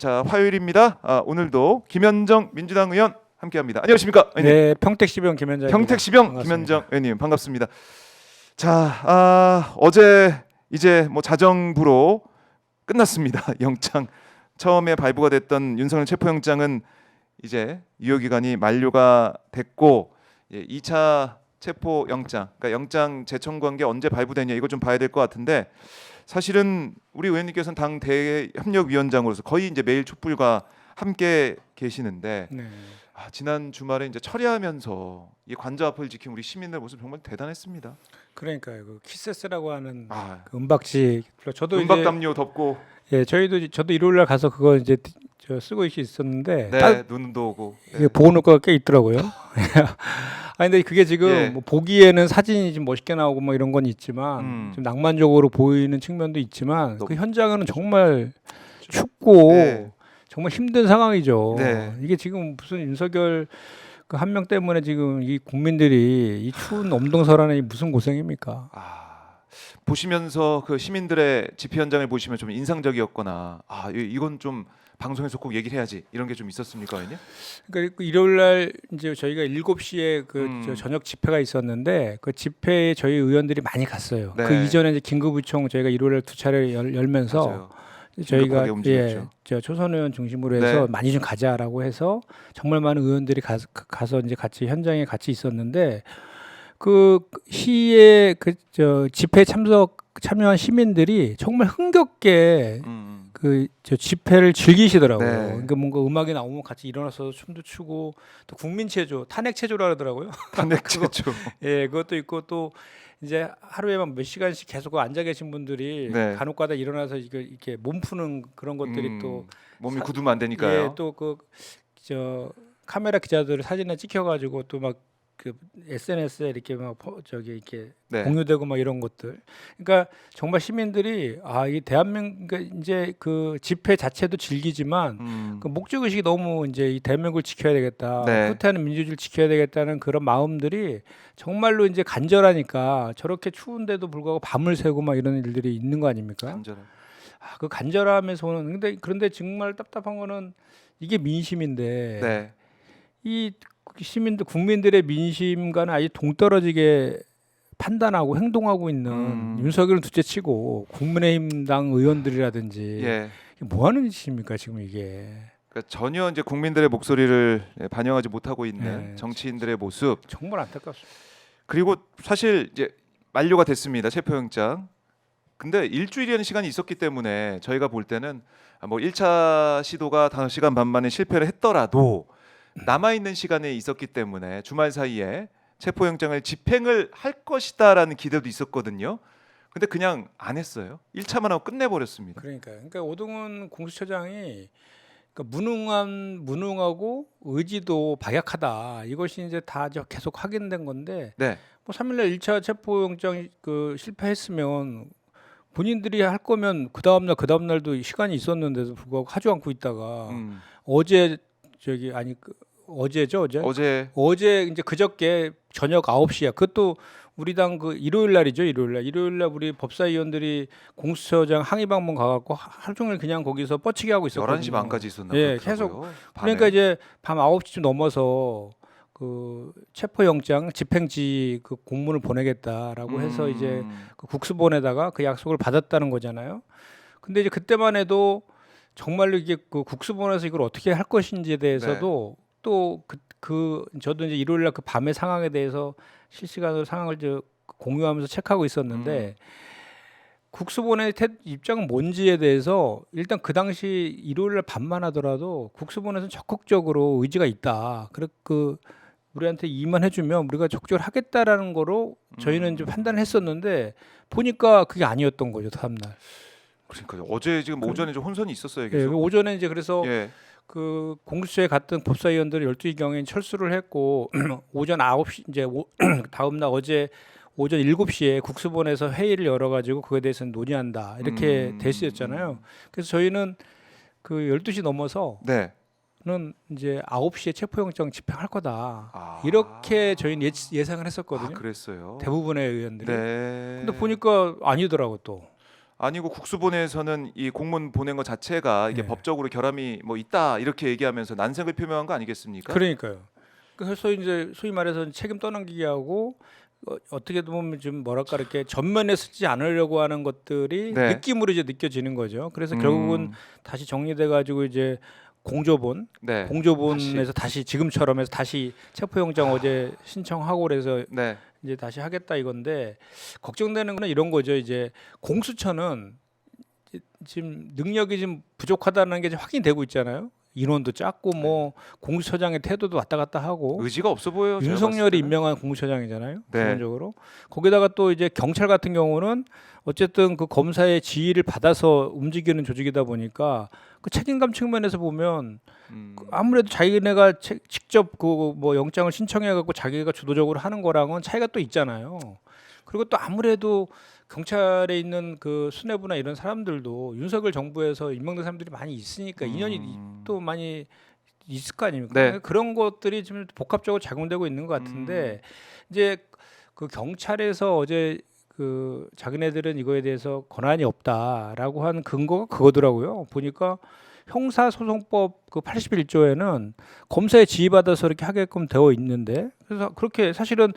자, 화요일입니다. 오늘도 김현정 민주당 의원 함께합니다. 안녕하십니까? 의원님. 네, 평택시병 김현정. 평택시병 김현정 의원님 반갑습니다. 자, 어제 이제 뭐 자정부로 끝났습니다. 영장 처음에 발부가 됐던 윤석열 체포영장은 이제 유효기간이 만료가 됐고 2차 체포영장, 그러니까 영장 재청구한 게 언제 발부되냐 이거 좀 봐야 될 것 같은데 사실은 우리 의원님께서는 당 대협력위원장으로서 거의 이제 매일 촛불과 함께 계시는데 네. 지난 주말에 이제 철야하면서 이 관저 앞을 지킨 우리 시민들 모습 정말 대단했습니다. 그러니까요. 그 키세스라고 하는 그 은박지. 저도 은박 이제 담요 덮고 저도 일요일 날 가서 그거 이제 쓰고 있었는데 눈도 오고 이게 보호는 거가 꽤 있더라고요. 아니 근데 그게 지금 뭐 보기에는 사진이 좀 멋있게 나오고 뭐 이런 건 있지만 좀 낭만적으로 보이는 측면도 있지만 그 현장은 정말 춥고 정말 힘든 상황이죠. 이게 지금 무슨 윤석열 그 한 명 때문에 지금 이 국민들이 이 추운 엄동설안에 무슨 고생입니까? 보시면서 그 시민들의 집회 현장을 보시면 좀 인상적이었거나 이건 좀 방송에서 꼭 얘기를 해야지 이런 게 좀 있었습니까, 의원님? 그러니까 일요일 날 이제 저희가 7시에 저 저녁 집회가 있었는데 그 집회에 저희 의원들이 많이 갔어요. 그 이전에 이제 긴급의총 저희가 일요일 날 2차례 열면서 맞아요. 저희가 저 초선 의원 중심으로 해서 많이 좀 가자라고 해서 정말 많은 의원들이 가서 이제 같이 현장에 같이 있었는데 그 시에 저 집회 참여한 시민들이 정말 흥겹게 저 집회를 즐기시더라고요. 그러니까 뭔가 음악이 나오면 같이 일어나서 춤도 추고 또 국민 체조, 탄핵 체조라 그러더라고요. 탄핵 체조. 그것도 있고 또 이제 하루에만 몇 시간씩 계속 앉아 계신 분들이 간혹가다 일어나서 이렇게 몸 푸는 그런 것들이 또 몸이 굳으면 안 되니까요. 또 저 카메라 기자들 사진에 찍혀가지고 또 막 그 SNS에 이렇게 막 이렇게 공유되고 막 이런 것들. 그러니까 정말 시민들이 이 대한민국 그러니까 이제 그 집회 자체도 즐기지만 그 목적 의식이 너무 이제 이 대한민국을 지켜야 되겠다, 후퇴하는 민주주의를 지켜야 되겠다는 그런 마음들이 정말로 이제 간절하니까 저렇게 추운데도 불구하고 밤을 새고 막 이런 일들이 있는 거 아닙니까? 간절함. 그 간절함에서 오는 그런데 정말 답답한 거는 이게 민심인데 이 시민들 국민들의 민심과는 아주 동떨어지게 판단하고 행동하고 있는 윤석열은 둘째치고 국민의힘당 의원들이라든지 이게 뭐 하는 짓입니까 지금 이게? 그러니까 전혀 이제 국민들의 목소리를 반영하지 못하고 있는 정치인들의 모습 정말 안타깝습니다. 그리고 사실 이제 만료가 됐습니다 체포영장. 근데 일주일이라는 시간이 있었기 때문에 저희가 볼 때는 뭐 1차 시도가 5시간 반 만에 실패를 했더라도 남아있는 시간에 있었기 때문에 주말 사이에 체포영장을 집행을 할 것이다라는 기대도 있었거든요. 근데 그냥 안 했어요. 1차만 하고 끝내버렸습니다. 그러니까 오동훈 공수처장이 그러니까 무능하고 의지도 박약하다. 이것이 이제 다 계속 확인된 건데 뭐 3일날 1차 체포영장 실패했으면 본인들이 할 거면 그 다음 날도 시간이 있었는데도 불구하고 하지 않고 있다가 어제죠 어제 이제 그저께 저녁 9시야. 그것도 우리 당 일요일 날 우리 법사위원들이 공수처장 항의 방문 가갖고 하루 종일 그냥 거기서 뻗치기 하고 있었거든요. 11시 반까지 있었나 계속. 그러니까 이제 밤 9시쯤 넘어서 그 체포영장 집행지 그 공문을 보내겠다라고 해서 이제 그 국수본에다가 그 약속을 받았다는 거잖아요. 근데 이제 그때만 해도 정말로 이게 그 국수본에서 이걸 어떻게 할 것인지에 대해서도 또 저도 이제 일요일 날 그 밤의 상황에 대해서 실시간으로 상황을 공유하면서 체크하고 있었는데 국수본의 입장은 뭔지에 대해서 일단 그 당시 일요일 날 밤만 하더라도 국수본에서는 적극적으로 의지가 있다. 우리한테 임한해주면 우리가 적극적으로 하겠다라는 거로 저희는 좀 판단을 했었는데 보니까 그게 아니었던 거죠 다음날. 그러니까요. 어제 지금 오전에 좀 혼선이 있었어요. 계속. 오전에 이제 그래서 그 공수처에 갔던 법사위원들 12시 경에 철수를 했고 오전 9시 이제 다음날 어제 오전 7시에 국수본에서 회의를 열어가지고 그거에 대해서는 논의한다 이렇게 됐었잖아요. 그래서 저희는 그 12시 넘어서 는 이제 9시에 체포영장 집행할 거다 이렇게 저희는 예상을 했었거든요. 그랬어요. 대부분의 의원들이. 근데 보니까 아니더라고 또. 아니고 국수본에서는 이 공문 보낸 것 자체가 이게 예. 법적으로 결함이 뭐 있다 이렇게 얘기하면서 난색을 표명한 거 아니겠습니까? 그러니까요. 그래서 이제 소위 말해서 책임 떠넘기기 하고 어떻게 보면 좀 뭐랄까 이렇게 전면에 쓰지 않으려고 하는 것들이 네. 느낌으로 이제 느껴지는 거죠. 그래서 결국은 다시 정리돼 가지고 이제 공조본, 네. 공조본에서 다시 지금처럼 해서 다시 체포영장 어제 신청하고 그래서 네. 이제 다시 하겠다 이건데 걱정되는 거는 이런 거죠. 이제 공수처는 지금 능력이 좀 부족하다는 게 이제 확인되고 있잖아요. 인원도 작고 뭐 공수처장의 태도도 왔다 갔다 하고 의지가 없어 보여요. 제가 봤을 윤석열이 때는. 임명한 공수처장이잖아요. 네. 기본적으로 거기다가 또 이제 경찰 같은 경우는 어쨌든 그 검사의 지휘를 받아서 움직이는 조직이다 보니까 그 책임감 측면에서 보면 아무래도 자기네가 직접 그 뭐 영장을 신청해 갖고 자기가 주도적으로 하는 거랑은 차이가 또 있잖아요. 그리고 또 아무래도 경찰에 있는 그 수뇌부나 이런 사람들도 윤석열 정부에서 임명된 사람들이 많이 있으니까 인연이 또 많이 있을 거 아닙니까? 네. 그런 것들이 좀 복합적으로 작용되고 있는 것 같은데 이제 그 경찰에서 어제 그 자기네들은 이거에 대해서 권한이 없다라고 한 근거가 그거더라고요. 보니까 형사소송법 그 81조에는 검사에 지휘받아서 이렇게 하게끔 되어 있는데 그래서 그렇게 사실은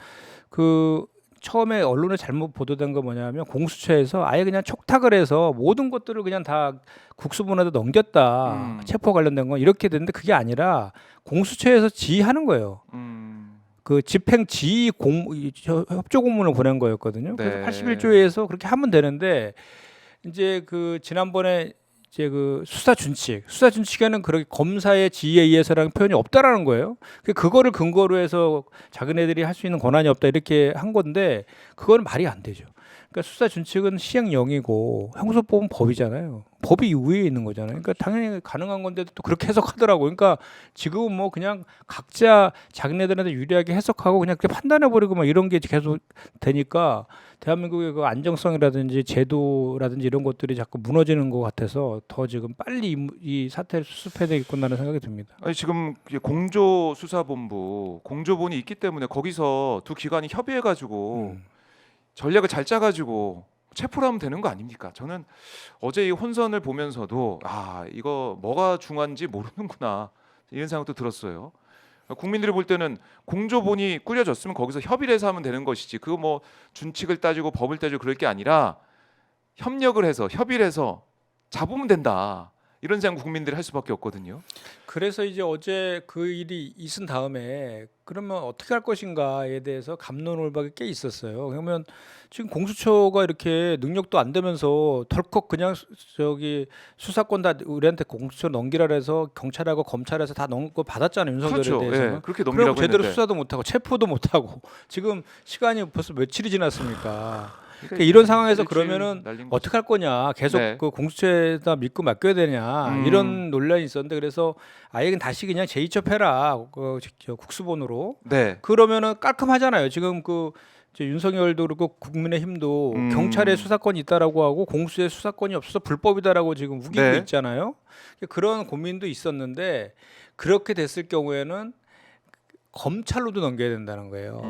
그 처음에 언론에 잘못 보도된 거 뭐냐면 공수처에서 아예 그냥 촉탁을 해서 모든 것들을 그냥 다 국수본에다 넘겼다. 체포 관련된 건 이렇게 됐는데 그게 아니라 공수처에서 지휘하는 거예요. 그 집행 지휘 협조 공문을 보낸 거였거든요. 네. 그래서 81조에서 그렇게 하면 되는데 이제 그 지난번에 이제 그 수사 준칙에는 그렇게 검사의 지휘에 의해서라는 표현이 없다라는 거예요. 그거를 근거로 해서 자기네들이 할 수 있는 권한이 없다 이렇게 한 건데 그거는 말이 안 되죠. 그러니까 수사 준칙은 시행령이고 형사법은 법이잖아요. 법이 위에 있는 거잖아요. 그러니까 당연히 가능한 건데도 또 그렇게 해석하더라고. 그러니까 지금은 뭐 그냥 각자 자기네들한테 유리하게 해석하고 그냥 그렇게 판단해 버리고 막 이런 게 계속 되니까 대한민국의 그 안정성이라든지 제도라든지 이런 것들이 자꾸 무너지는 것 같아서 더 지금 빨리 이 사태를 수습해야 되겠구나라는 생각이 듭니다. 아니 지금 공조수사본부 공조본이 있기 때문에 거기서 두 기관이 협의해가지고 전략을 잘 짜가지고 체포를 하면 되는 거 아닙니까? 저는 어제 이 혼선을 보면서도 아 이거 뭐가 중요한지 모르는구나 이런 생각도 들었어요. 국민들이 볼 때는 공조본이 꾸려졌으면 거기서 협의를 해서 하면 되는 것이지 그거 뭐 준칙을 따지고 법을 따지고 그럴 게 아니라 협력을 해서 협의를 해서 잡으면 된다 이런 생각 국민들이 할 수밖에 없거든요. 그래서 이제 어제 그 일이 있은 다음에 그러면 어떻게 할 것인가에 대해서 갑론을박이 꽤 있었어요. 그러면 지금 공수처가 이렇게 능력도 안 되면서 덜컥 그냥 저기 수사권 다 우리한테 공수처 넘기라 해서 경찰하고 검찰에서 다 넘고 받았잖아요. 윤석열에 그렇죠. 대해서는. 예, 그렇게 그럼 넘기라고 제대로 했는데. 수사도 못하고 체포도 못하고 지금 시간이 벌써 며칠이 지났습니까? 그러니까 이런 상황에서 그러면은 어떻게 할 거냐 계속 네. 그 공수처에다 믿고 맡겨야 되냐 이런 논란이 있었는데 그래서 아예 다시 그냥 재이첩해라 저 국수본으로 네. 그러면은 깔끔하잖아요. 지금 그 이제 윤석열도 그렇고 국민의힘도 경찰에 수사권이 있다라고 하고 공수에 수사권이 없어서 불법이다라고 지금 우기고 네. 있잖아요. 그런 고민도 있었는데 그렇게 됐을 경우에는 검찰로도 넘겨야 된다는 거예요.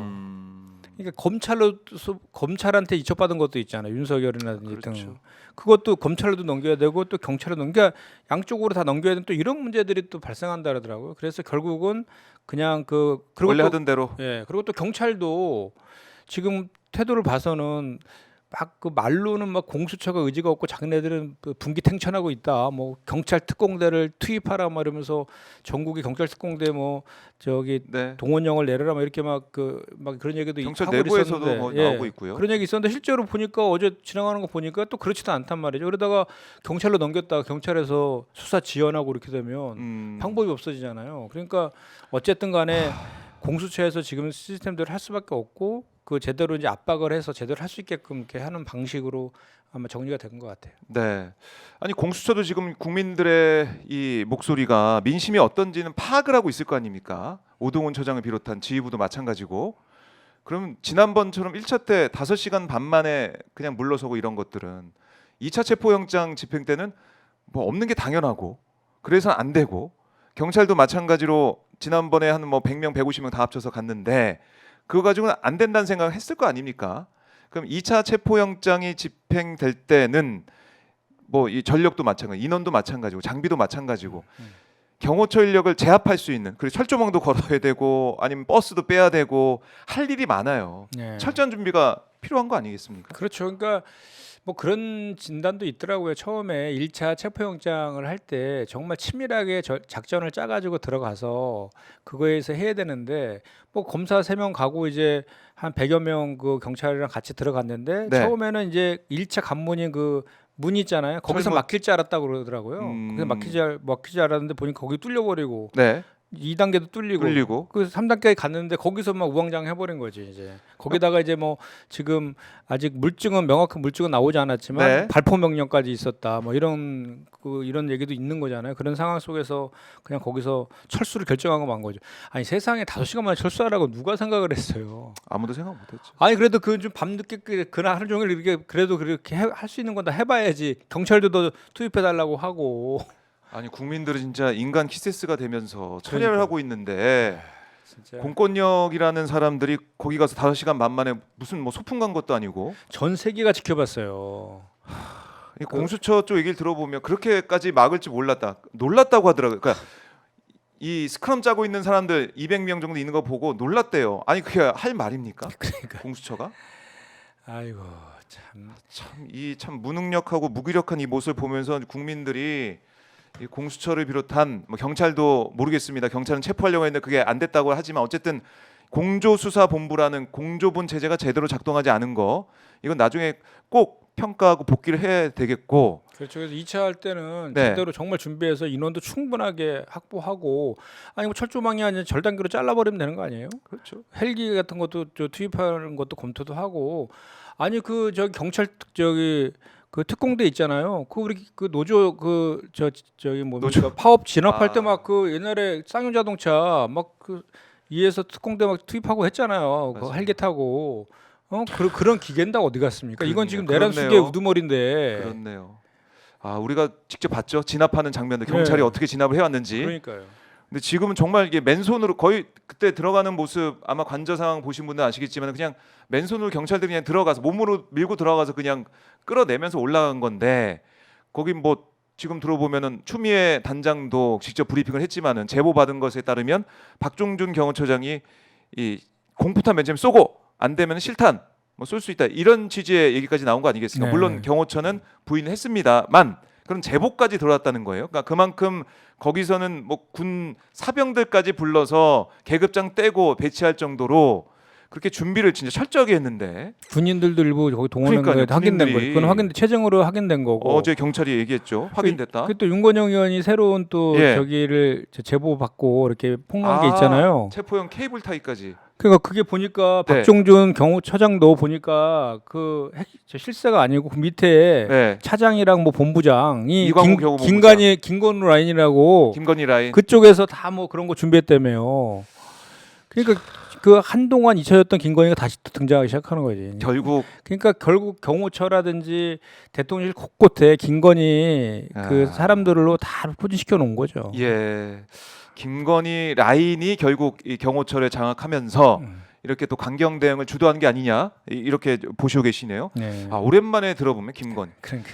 그러니까 검찰한테 이첩받은 것도 있잖아요. 윤석열이라든지 그렇죠. 등 그것도 검찰로도 넘겨야 되고 또 경찰로 넘겨 양쪽으로 다 넘겨야 되는 또 이런 문제들이 또 발생한다 그러더라고요. 그래서 결국은 그냥 그리고 원래 또, 하던 대로. 예 그리고 또 경찰도 지금 태도를 봐서는 막 그 말로는 막 공수처가 의지가 없고 자기네들은 그 분기탱천하고 있다. 뭐 경찰 특공대를 투입하라 막 이러면서 전국의 경찰 특공대 뭐 저기 네. 동원령을 내려라 막 이렇게 막 그런 얘기도 경찰 하고 내부에서도 그랬었는데, 뭐 예, 나오고 있고요. 그런 얘기 있었는데 실제로 보니까 어제 지나가는 거 보니까 또 그렇지도 않단 말이죠. 그러다가 경찰로 넘겼다가 경찰에서 수사 지연하고 이렇게 되면 방법이 없어지잖아요. 그러니까 어쨌든 간에 공수처에서 지금 시스템대로 할 수밖에 없고 그 제대로 이제 압박을 해서 제대로 할 수 있게끔 이렇게 하는 방식으로 아마 정리가 된 것 같아요. 네. 아니 공수처도 지금 국민들의 이 목소리가 민심이 어떤지는 파악을 하고 있을 거 아닙니까? 오동훈 처장을 비롯한 지휘부도 마찬가지고. 그럼 지난번처럼 1차 때 5시간 반 만에 그냥 물러서고 이런 것들은 2차 체포영장 집행 때는 뭐 없는 게 당연하고 그래서 안 되고 경찰도 마찬가지로 지난번에 한 뭐 100명, 150명 다 합쳐서 갔는데 그거 가지고는 안 된다는 생각을 했을 거 아닙니까? 그럼 2차 체포영장이 집행될 때는 뭐 이 전력도 마찬가지, 인원도 마찬가지고 장비도 마찬가지고 경호처 인력을 제압할 수 있는 그리고 철조망도 걸어야 되고 아니면 버스도 빼야 되고 할 일이 많아요. 네. 철저한 준비가 필요한 거 아니겠습니까? 그렇죠. 그러니까 뭐 그런 진단도 있더라고요. 처음에 1차 체포영장을 할 때 정말 치밀하게 작전을 짜가지고 들어가서 그거에서 해야 되는데 뭐 검사 3명 가고 이제 한 100여 명 그 경찰이랑 같이 들어갔는데 네. 처음에는 이제 1차 관문인 그 문 있잖아요. 거기서 철문. 막힐 줄 알았다고 그러더라고요. 그래서 막힐 줄 알았는데 보니까 거기 뚫려버리고 네, 2단계도 뚫리고 그 3단계에 갔는데 거기서 막 우왕좌왕 해버린 거지 이제. 거기다가 이제 뭐 지금 아직 명확한 물증은 나오지 않았지만 네. 발포 명령까지 있었다. 뭐 이런 이런 얘기도 있는 거잖아요. 그런 상황 속에서 그냥 거기서 철수를 결정하고 만 거죠. 아니 세상에 5시간 만에 철수하라고 누가 생각을 했어요. 아무도 생각 못했죠. 아니 그래도 그 좀 밤늦게 그날 하루 종일 이렇게 그래도 그렇게 할 수 있는 건 다 해봐야지. 경찰도 더 투입해 달라고 하고. 아니 국민들은 진짜 인간 키세스가 되면서 철회를 그러니까요. 하고 있는데 진짜 공권력이라는 사람들이 거기 가서 5시간 만만에 무슨 뭐 소풍 간 것도 아니고 전 세계가 지켜봤어요. 이 공수처 쪽 얘기를 들어보면 그렇게까지 막을 줄 놀랐다고 하더라고요. 그러니까 이 스크럼 짜고 있는 사람들 200명 정도 있는 거 보고 놀랐대요. 아니 그게 할 말입니까? 그러니까 공수처가 아이고 참. 참 무능력하고 무기력한 이 모습을 보면서 국민들이 이 공수처를 비롯한 뭐 경찰도 모르겠습니다. 경찰은 체포하려고 했는데 그게 안 됐다고 하지만 어쨌든 공조수사본부라는 공조본 체제가 제대로 작동하지 않은 거 이건 나중에 꼭 평가하고 복귀를 해야 되겠고 그렇죠. 그래서 2차 할 때는 네. 제대로 정말 준비해서 인원도 충분하게 확보하고 아니 뭐 철조망이 아니라 절단기로 잘라버리면 되는 거 아니에요? 그렇죠. 헬기 같은 것도 투입하는 것도 검토도 하고 아니 그 저기 경찰 그 특공대 있잖아요. 그 우리 그 노조 저기 뭡니까 노조. 파업 진압할 아. 때 막 그 옛날에 쌍용자동차 막 그 위에서 특공대 막 투입하고 했잖아요. 그 맞아요. 헬기 타고 그런 기계인다 어디 갔습니까? 이건 지금 내란 그렇네요. 수계 우두머리인데. 그렇네요. 아 우리가 직접 봤죠. 진압하는 장면들 경찰이 네. 어떻게 진압을 해왔는지. 그러니까요. 근데 지금은 정말 이게 맨손으로 거의 그때 들어가는 모습 아마 관저 상황 보신 분들 아시겠지만 그냥 맨손으로 경찰들이 그냥 들어가서 몸으로 밀고 들어가서 그냥 끌어내면서 올라간 건데 거기 뭐 지금 들어보면은 추미애 단장도 직접 브리핑을 했지만은 제보 받은 것에 따르면 박종준 경호처장이 이 공포탄 맨 처음에 쏘고 안 되면 실탄 뭐 쏠 수 있다 이런 취지의 얘기까지 나온 거 아니겠습니까? 네. 물론 경호처는 부인을 했습니다만 그런 제보까지 들어왔다는 거예요. 그러니까 그만큼 거기서는 뭐 군 사병들까지 불러서 계급장 떼고 배치할 정도로 그렇게 준비를 진짜 철저하게 했는데 군인들도 일부 거기 동원한 그러니까요, 거 확인된 군인들이. 거예요. 그건 최종으로 확인된 거고. 어제 경찰이 얘기했죠. 확인됐다. 그또 윤건영 의원이 새로운 또 예. 저기를 제보 받고 이렇게 폭로한 게 있잖아요. 체포용 케이블 타기까지. 그러니까 그게 보니까 네. 박종준 경호처장도 보니까 저 실세가 아니고 그 밑에 네. 차장이랑 뭐 본부장이 이광우 경호본부장. 김건우 라인이라고 김건희 라인. 그쪽에서 다 뭐 그런 거 준비했다며요. 그러니까 그 한동안 잊혀졌던 김건희가 다시 또 등장하기 시작하는 거지. 결국 결국 경호처라든지 대통령실 곳곳에 김건희 그 아. 사람들로 다 포진시켜 놓은 거죠. 예. 김건희 라인이 결국 이 경호처를 장악하면서 이렇게 또 강경 대응을 주도한 게 아니냐 이렇게 보시고 계시네요. 네. 아 오랜만에 들어보면 김건희. 그러니까